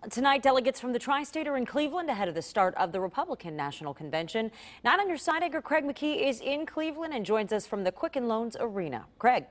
Tonight, delegates from the Tri-State are in Cleveland ahead of the start of the Republican National Convention. 9 on your side, anchor Craig McKee is in Cleveland and joins us from the Quicken Loans Arena. Craig.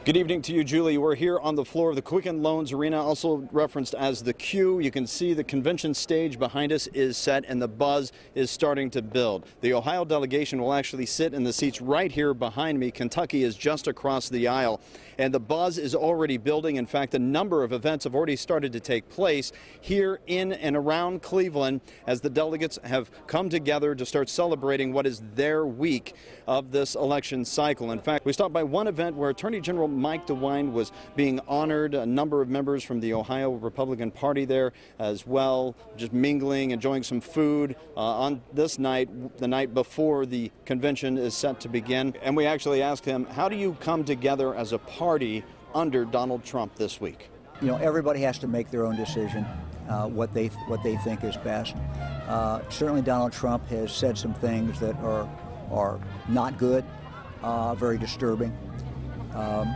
Good evening to you, Julie. We're here on the floor of the Quicken Loans Arena, also referenced as the Q. You can see the convention stage behind us is set and the buzz is starting to build. The Ohio delegation will actually sit in the seats right here behind me. Kentucky is just across the aisle, and the buzz is already building. In fact, a number of events have already started to take place here in and around Cleveland as the delegates have come together to start celebrating what is their week of this election cycle. In fact, we stopped by one event where Attorney General Mike DeWine was being honored. A number of members from the Ohio Republican Party there as well, just mingling, enjoying some food on this night, the night before the convention is set to begin. And we actually asked him, how do you come together as a party under Donald Trump this week? You know, everybody has to make their own decision, what they think is best. Certainly Donald Trump has said some things that are not good, very disturbing.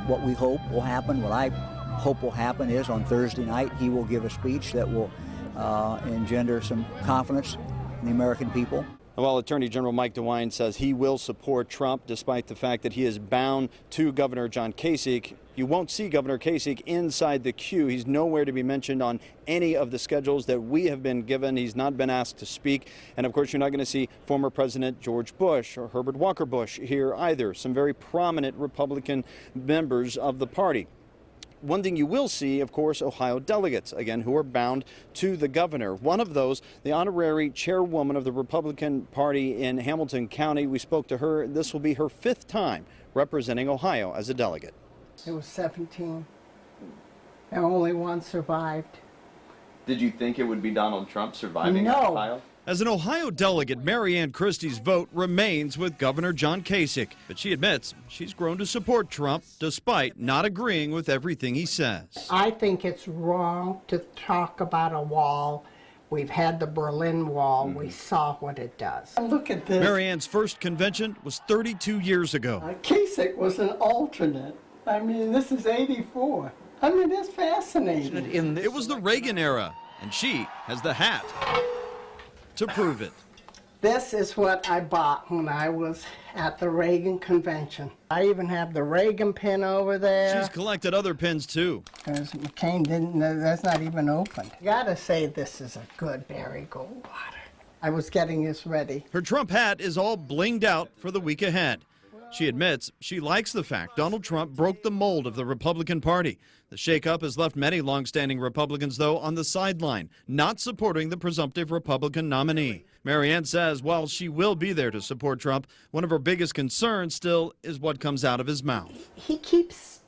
What we hope will happen, what I hope will happen is on Thursday night he will give a speech that will engender some confidence in the American people. Well, Attorney General Mike DeWine says he will support Trump despite the fact that he is bound to Governor John Kasich. You won't see Governor Kasich inside the queue. He's nowhere to be mentioned on any of the schedules that we have been given. He's not been asked to speak. And of course, you're not going to see former President George Bush or Herbert Walker Bush here either. Some very prominent Republican members of the party. One thing you will see, of course, Ohio delegates, again, who are bound to the governor. One of those, the honorary chairwoman of the Republican Party in Hamilton County. We spoke to her. This will be her 5th time representing Ohio as a delegate. It was 17, and only one survived. Did you think it would be Donald Trump surviving Ohio? As an Ohio delegate, Marianne Christie's vote remains with Governor John Kasich, but she admits she's grown to support Trump despite not agreeing with everything he says. I think it's wrong to talk about a wall. We've had the Berlin Wall. We saw what it does. Look at this. Marianne's first convention was 32 years ago. Kasich was an alternate. I mean, this is 84. I mean, it's fascinating. It was the Reagan era, and she has the hat to prove it. This is what I bought when I was at the Reagan convention. I even have the Reagan pin over there. She's collected other pins too. Because McCain didn't, that's not even opened. Gotta say this is a good Barry Goldwater. I was getting this ready. Her Trump hat is all blinged out for the week ahead. She admits she likes the fact Donald Trump broke the mold of the Republican Party. The shakeup has left many longstanding Republicans, though, on the sideline, not supporting the presumptive Republican nominee. Marianne says while she will be there to support Trump, one of her biggest concerns still is what comes out of his mouth. He keeps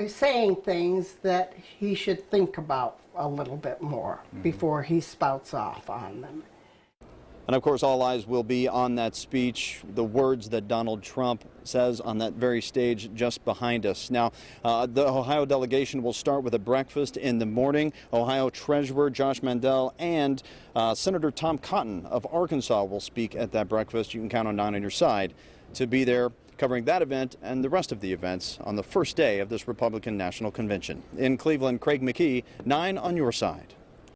saying things that he should think about a little bit more before he spouts off on them. And of course, all eyes will be on that speech, the words that Donald Trump says on that very stage just behind us. Now, the Ohio delegation will start with a breakfast in the morning. Ohio Treasurer Josh Mandel and Senator Tom Cotton of Arkansas will speak at that breakfast. You can count on 9 on your side to be there covering that event and the rest of the events on the first day of this Republican National Convention. In Cleveland, Craig McKee, 9 on your side.